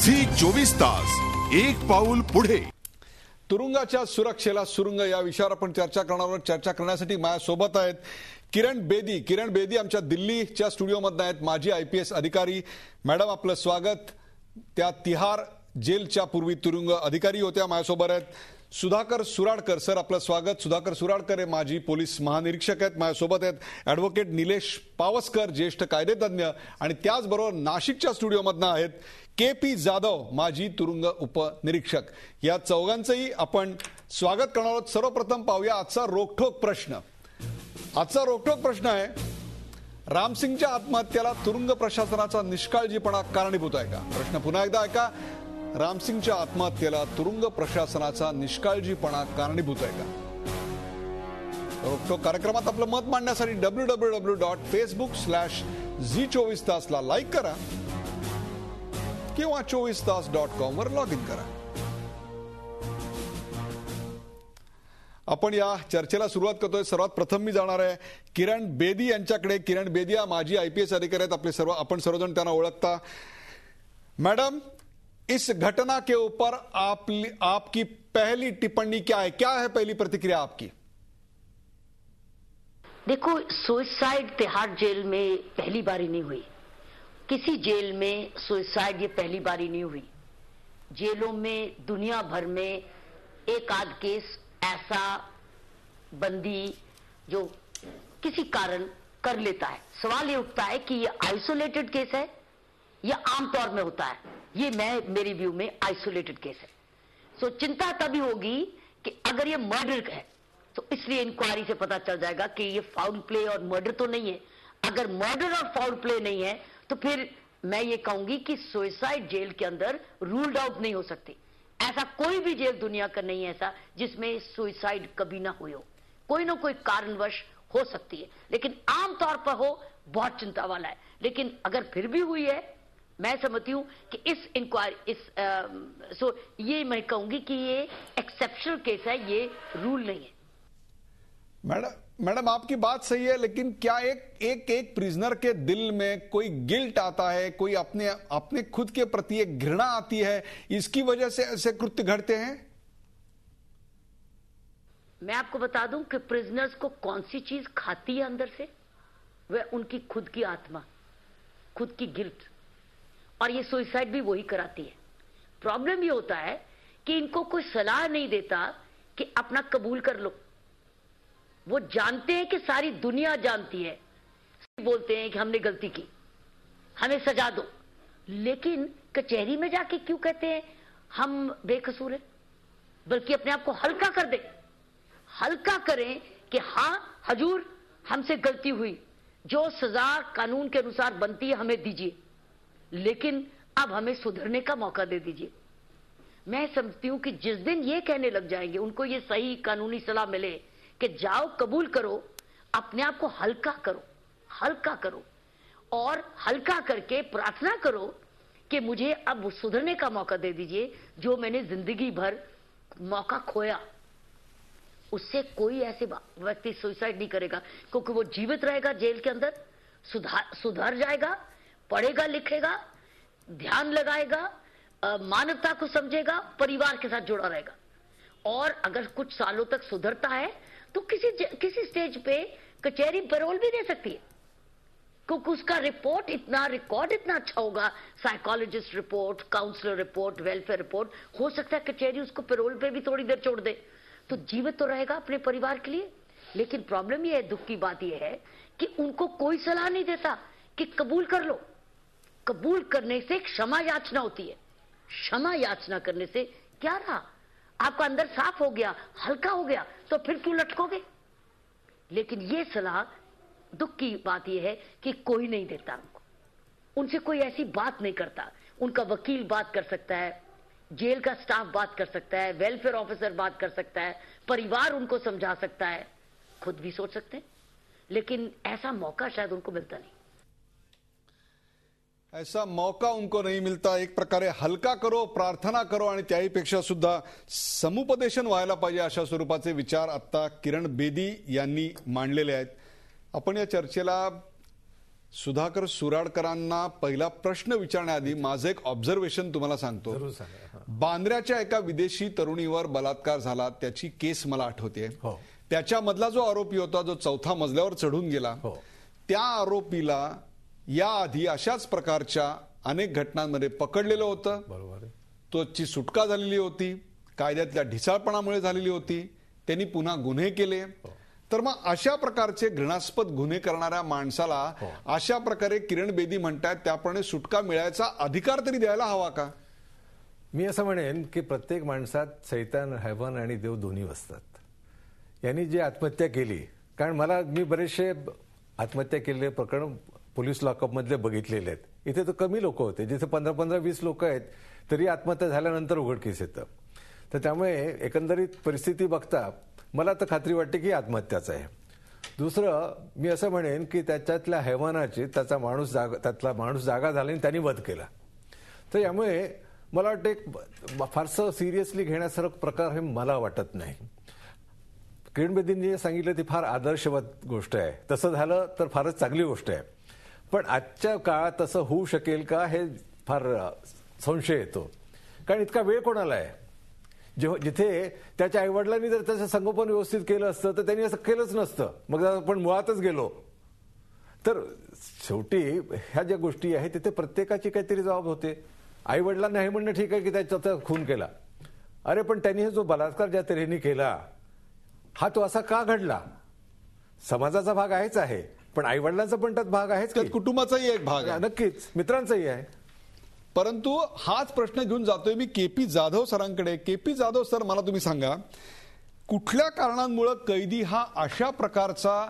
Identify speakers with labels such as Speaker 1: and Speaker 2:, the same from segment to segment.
Speaker 1: 24 तास एक पाऊल पुढे.
Speaker 2: तुरुंगाच्या सुरक्षेला सुरुंग या विषयावर आपण चर्चा करणार आहोत. चर्चा करण्यासाठी माझ्यासोबत आहेत किरण बेदी. किरण बेदी आमच्या दिल्लीच्या स्टुडिओमध्ये आहेत, माजी IPS अधिकारी. मॅडम आपलं स्वागत. त्या तिहार जेलच्या पूर्वी तुरुंग अधिकारी होत्या. माझ्यासोबत आहेत सुधाकर सुराडकर. सर आपलं स्वागत. सुधाकर सुराडकर हे माजी पोलीस महानिरीक्षक आहेत. माझ्यासोबत आहेत ॲडव्होकेट निलेश पावसकर, ज्येष्ठ कायदेतज्ञ. आणि त्याचबरोबर नाशिकच्या स्टुडिओमधनं आहेत KP जाधव, माजी तुरुंग उपनिरीक्षक. या चौघांचंही आपण स्वागत करणार आहोत. सर्वप्रथम पाहूया आजचा रोखठोक प्रश्न. आजचा रोखठोक प्रश्न आहे, रामसिंगच्या आत्महत्येला तुरुंग प्रशासनाचा निष्काळजीपणा कारणीभूत आहे का? प्रश्न पुन्हा एकदा ऐका. रामसिंगच्या आत्महत्येला तुरुंग प्रशासनाचा निष्काळजीपणा कारणीभूत आहे का? रोखठोक कार्यक्रमात आपलं मत मांडण्यासाठी www.facebook/zee24 ला लाईक करा किंवा 24tas.com वर लॉग इन करा. आपण या चर्चेला सुरुवात करतोय. सर्वात प्रथम मी जाणार आहे किरण बेदी यांच्याकडे. किरण बेदी या माजी IPS अधिकारी आहेत. आपण सर्वजण त्यांना ओळखता. मैडम, इस घटना के ऊपर आपकी पहली टिप्पणी क्या है? क्या है पहली प्रतिक्रिया आपकी?
Speaker 3: देखो, सुसाइड तिहाड़ जेल में पहली बारी नहीं हुई. किसी जेल में सुसाइड ये पहली बारी नहीं हुई. जेलों में दुनिया भर में एक आध केस ऐसा बंदी जो किसी कारण कर लेता है. सवाल ये उठता है कि ये आइसोलेटेड केस है या आमतौर में होता है. ये मेरी व्यू में आइसोलेटेड केस है. सो चिंता तभी होगी कि अगर ये मर्डर है तो इसलिए इंक्वायरी से पता चल जाएगा कि ये फाउल प्ले और मर्डर तो नहीं है. अगर मर्डर और फाउल प्ले नहीं है तो फिर मैं ये कहूंगी कि सुसाइड जेल के अंदर रूल्ड आउट नहीं हो सकती. ऐसा कोई भी जेल दुनिया का नहीं है ऐसा जिसमें सुसाइड कभी ना हुई हो. कोई ना कोई कारणवश हो सकती है, लेकिन आमतौर पर हो बहुत चिंता वाला है. लेकिन अगर फिर भी हुई है, मैं समझती हूं कि इस इंक्वायरी ये मैं कहूंगी कि ये एक्सेप्शनल केस है, ये रूल नहीं है.
Speaker 2: मैडम आपकी बात सही है, लेकिन क्या एक प्रिजनर के दिल में कोई गिल्ट आता है, कोई अपने खुद के प्रति एक घृणा आती है, इसकी वजह से ऐसे कृत्य घटते हैं?
Speaker 3: मैं आपको बता दूं कि प्रिजनर्स को कौन सी चीज खाती है अंदर से, वह उनकी खुद की आत्मा, खुद की गिल्ट. और ये सुसाइड भी वही कराती है. प्रॉब्लम ये होता है कि इनको कोई सलाह नहीं देता कि अपना कबूल कर लो. वो जानते हैं कि सारी दुनिया जानती है, बोलते हैं कि हमने गलती की, हमें सजा दो. लेकिन कचहरी में जाके क्यों कहते हैं हम बेकसूर हैं? बल्कि अपने आप को हल्का कर दे, हल्का करें कि हाँ हजूर हमसे गलती हुई, जो सजा कानून के अनुसार बनती है हमें दीजिए, लेकिन अब हमें सुधरने का मौका दे दीजिए. मैं समझती हूं कि जिस दिन ये कहने लग जाएंगे, उनको ये सही कानूनी सलाह मिले कि जाओ कबूल करो, अपने आप को हल्का करो, हल्का करो और हल्का करके प्रार्थना करो कि मुझे अब सुधरने का मौका दे दीजिए, जो मैंने जिंदगी भर मौका खोया. उससे कोई ऐसे व्यक्ति सुसाइड नहीं करेगा, क्योंकि वो जीवित रहेगा जेल के अंदर, सुधर जाएगा, पढ़ेगा लिखेगा, ध्यान लगाएगा, मानवता को समझेगा, परिवार के साथ जुड़ा रहेगा. और अगर कुछ सालों तक सुधरता है तो किसी स्टेज पे कचहरी पैरोल भी दे सकती है, क्योंकि उसका रिकॉर्ड इतना अच्छा होगा. Psychologist report, counsellor report, welfare report. हो सकता है कचहरी उसको पैरोल पे भी थोड़ी देर छोड़ दे, तो जीवित तो रहेगा अपने परिवार के लिए. लेकिन प्रॉब्लम यह है, दुख की बात यह है कि उनको कोई सलाह नहीं देता कि कबूल कर लो. कबूल करने से क्षमा याचना होती है. क्षमा याचना करने से क्या रहा? आपका अंदर साफ हो गया, हल्का हो गया, तो फिर क्यों लटकोगे? लेकिन ये सलाह, दुख की बात यह है कि कोई नहीं देता उनको. उनसे कोई ऐसी बात नहीं करता. उनका वकील बात कर सकता है, जेल का स्टाफ बात कर सकता है, वेलफेयर ऑफिसर बात कर सकता है, परिवार उनको समझा सकता है, खुद भी सोच सकते हैं. लेकिन ऐसा मौका शायद उनको मिलता नहीं.
Speaker 2: ऐसा मौका उनको नहीं मिलता. एक प्रकारे हलका करो, प्रार्थना करो आणि त्याहीपेक्षा सुद्धा समुपदेशन व्हायला पाहिजे, अशा स्वरूपाचे विचार आता किरण बेदी यांनी मांडलेले आहेत. आपण या चर्चेला सुधाकर सुराडकरांना पहिला प्रश्न विचारण्याआधी माझं एक ऑब्झर्वेशन तुम्हाला सांगतो.
Speaker 4: जरूर सांगा.
Speaker 2: बांद्र्याच्या एका विदेशी तरुणीवर बलात्कार झाला, त्याची केस मला आठवते. त्याच्यामधला जो आरोपी होता, जो 4थ्या मजल्यावर चढून गेला, त्या आरोपीला याआधी अशाच प्रकारच्या अनेक घटनांमध्ये पकडलेलं होतं.
Speaker 4: बरोबर.
Speaker 2: तोची सुटका झालेली होती, कायद्यातल्या ढिसाळपणामुळे झालेली होती. त्यांनी पुन्हा गुन्हे केले. तर मग अशा प्रकारचे घृणास्पद गुन्हे करणाऱ्या माणसाला अशा प्रकारे किरण बेदी म्हणतात त्याप्रमाणे सुटका मिळायचा अधिकार तरी द्यायला हवा का?
Speaker 4: मी असं म्हणेन की प्रत्येक माणसात सैतान, हैवान आणि देव दोन्ही असतात. यांनी जी आत्महत्या केली, कारण मी बरेचसे आत्महत्या केलेले प्रकरण पोलीस लॉकअपमधले बघितलेले आहेत. इथे तर कमी लोक होते, जिथे 15-20 लोक आहेत तरी आत्महत्या झाल्यानंतर उघडकीस येतं. तर त्यामुळे एकंदरीत परिस्थिती बघता मला तर खात्री वाटते की आत्महत्याच आहे. दुसरं मी असं म्हणेन की त्याच्यातल्या हैवानाची त्यातला माणूस जागा झाला आणि त्यांनी वध केला. तर यामुळे मला वाटतं एक फारसं सिरियसली घेण्यासारखं प्रकार हे मला वाटत नाही. किरण बेदींनी जे सांगितलं ती फार आदर्शवत गोष्ट आहे. तसं झालं तर फारच चांगली गोष्ट आहे. पण आजच्या काळात तसं होऊ शकेल का हे फार संशय येतो. कारण इतका वेळ कोणाला आहे? जिथे त्याच्या आईवडिलांनी जर त्याचं संगोपन व्यवस्थित केलं असतं तर त्यांनी असं केलंच नसतं. मग आपण मुळातच गेलो तर शेवटी ह्या ज्या गोष्टी आहेत तिथे प्रत्येकाची काहीतरी जबाब होते. आईवडिलांना हे म्हणणं ठीक आहे की त्याचा खून केला, अरे पण त्यांनी जो बलात्कार ज्या तऱ्हेने केला हा तो असा का घडला? समाजाचा भाग आहेच आहे, पण आईवडिलांचा पण त्यात भाग आहेच,
Speaker 2: कुटुंबाचाही एक भाग आहे,
Speaker 4: नक्कीच मित्रांचाही आहे.
Speaker 2: परंतु हाच प्रश्न घेऊन जातोय मी KP जाधव सरांकडे. KP जाधव सर, मला तुम्ही सांगा, कुठल्या कारणांमुळे कैदी हा अशा प्रकारचा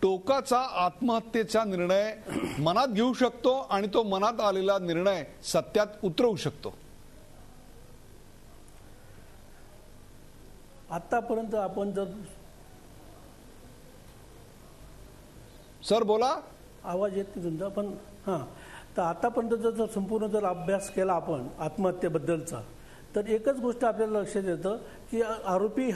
Speaker 2: टोकाचा आत्महत्येचा निर्णय मनात घेऊ शकतो आणि तो मनात आलेला निर्णय सत्यात उतरवू शकतो?
Speaker 5: आतापर्यंत आपण जर
Speaker 2: सर बोला,
Speaker 5: आवाज येत नाही तुमचा, पण हां, तर आतापर्यंत जर संपूर्ण जर अभ्यास केला आपण आत्महत्येबद्दलचा, तर एकच गोष्ट आपल्याला लक्षात येतं की आरोपी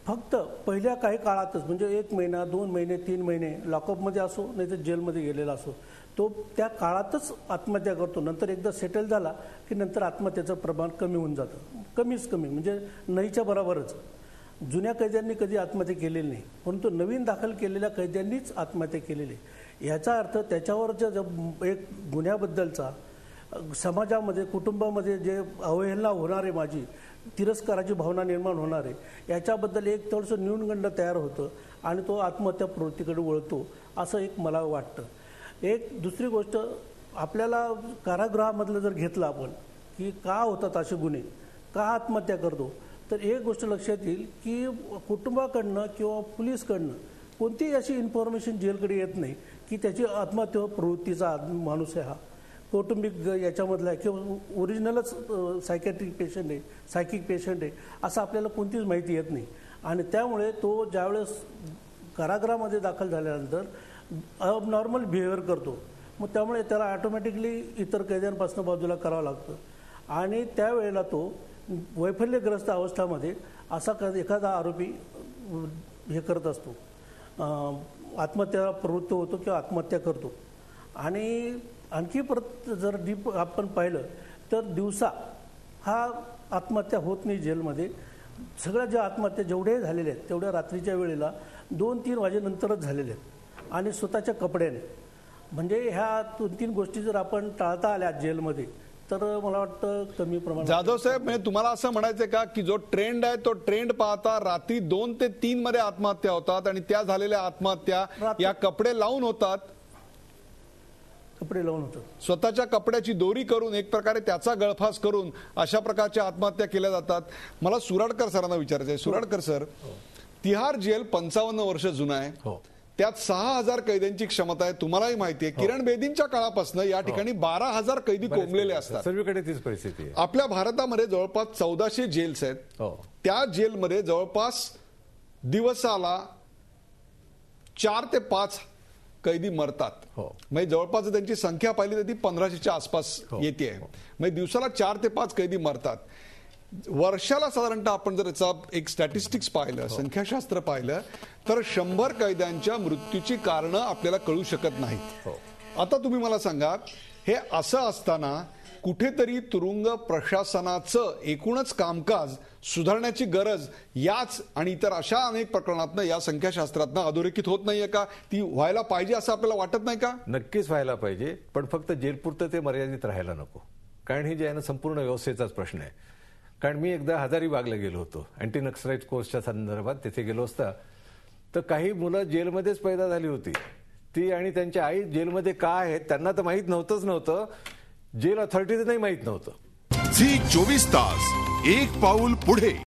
Speaker 5: फक्त पहिल्या काही काळातच, म्हणजे 1 महिना 2 महिने 3 महिने लॉकअपमध्ये असो नाही तर जेलमध्ये गेलेला असो, तो त्या काळातच आत्महत्या करतो. नंतर एकदा सेटल झाला की नंतर आत्महत्येचं प्रमाण कमी होऊन जातं, कमीच कमी, म्हणजे नाहीच्या बरोबरच. जुन्या कैद्यांनी कधी आत्महत्या केलेली नाही, परंतु नवीन दाखल केलेल्या कैद्यांनीच आत्महत्या केलेली. याचा अर्थ त्याच्यावरच्या एक गुन्ह्याबद्दलचा समाजामध्ये, कुटुंबामध्ये जे अवहेलना होणार आहे, माझी तिरस्काराची भावना निर्माण होणार आहे, याच्याबद्दल एक थोडंसं न्यूनगंड तयार होतं आणि तो आत्महत्या प्रवृत्तीकडे वळतो, असं एक मला वाटतं. एक दुसरी गोष्ट, आपल्याला कारागृहामधलं जर घेतलं आपण की का होतात असे गुन्हे, का आत्महत्या करतो, तर एक गोष्ट लक्षात येईल की कुटुंबाकडनं किंवा पोलीसकडनं कोणतीही अशी इन्फॉर्मेशन जेलकडे येत नाही की त्याची आत्महत्या प्रवृत्तीचा माणूस आहे, हा कौटुंबिक याच्यामधला आहे किंवा ओरिजिनलच सायकॅट्रिक पेशंट आहे असं आपल्याला कोणतीच माहिती येत नाही. आणि त्यामुळे तो ज्यावेळेस कारागृहामध्ये दाखल झाल्यानंतर अबनॉर्मल बिहेवियर करतो, मग त्यामुळे त्याला ऑटोमॅटिकली इतर कैद्यांपासून बाजूला करावं लागतं. आणि त्यावेळेला तो वैफल्यग्रस्त अवस्थामध्ये असा एखादा आरोपी हे करत असतो, आत्महत्या प्रवृत्त होतो किंवा आत्महत्या करतो. आणि आणखी परत जर डीप आपण पाहिलं तर दिवसा हा आत्महत्या होत नाही जेलमध्ये. सगळ्या ज्या आत्महत्या जेवढे झालेल्या आहेत तेवढ्या रात्रीच्या वेळेला 2-3 वाजेनंतरच झालेल्या आहेत आणि स्वतःच्या कपड्याने. म्हणजे ह्या 2-3 गोष्टी जर आपण टाळता आल्या जेलमध्ये तर मला वाटतं कमी प्रमाणात.
Speaker 2: जाधव साहेब, म्हणजे तुम्हाला असं म्हणायचंय का की जो ट्रेंड आहे तो ट्रेंड पाहता रात्री 2 ते 3 मध्ये आत्महत्या होतात आणि त्या झालेल्या आत्महत्या या कपडे लावून होतात,
Speaker 5: कपडे लावून होतात,
Speaker 2: स्वतःच्या कपड्याची दोरी करून एक प्रकारे त्याचा गळफास करून अशा प्रकारच्या आत्महत्या केल्या जातात. मला सुराडकर सरांना विचारायचं आहे. सुराडकर सर, तिहार जेल 55 वर्ष जुनं आहे, त्यात 6000 कैद्यांची क्षमता आहे. तुम्हालाही माहिती आहे किरण बेदींच्या काळापासून या ठिकाणी 12,000 कैदी कोंबलेले असतात.
Speaker 4: सर्वीकडे तीच परिस्थिती आहे.
Speaker 2: आपल्या भारतामध्ये जवळपास 1400 जेल्स आहेत. त्या जेलमध्ये जवळपास दिवसाला 4 ते 5 कैदी मरतात. म्हणजे जवळपास त्यांची संख्या पाहिली तर ती 1500च्या आसपास येते. म्हणजे दिवसाला 4 ते 5 कैदी मरतात. वर्षाला साधारणतः आपण जर याचा एक स्टॅटिस्टिक्स पाहिलं, संख्याशास्त्र पाहिलं, तर 100 कैद्यांच्या मृत्यूची कारणं आपल्याला कळू शकत नाहीत. आता तुम्ही मला सांगा, हे असं असताना कुठेतरी तुरुंग प्रशासनाचं एकूणच कामकाज सुधारण्याची गरज याच आणि इतर अशा अनेक प्रकरणातनं, या संख्याशास्त्रातनं अधोरेखित होत नाहीये का? ती व्हायला पाहिजे असं आपल्याला वाटत नाही का?
Speaker 4: नक्कीच व्हायला पाहिजे, पण फक्त जेलपुरतं ते मर्यादित राहायला नको. कारण ही जे आहे ना, संपूर्ण व्यवस्थेचाच प्रश्न आहे. कारण मी एकदा हजारीबागला गेलो होतो अँटी नक्सलाइट कोर्सच्या संदर्भात. तिथे गेलो असता तर काही मुलं जेलमध्येच पैदा झाली होती ती, आणि त्यांच्या आई जेलमध्ये का आहेत त्यांना तर माहीत नव्हतं. जेल अथॉरिटीज नाही माहीत नव्हतं.
Speaker 1: झी 24 तास, एक पाऊल पुढे.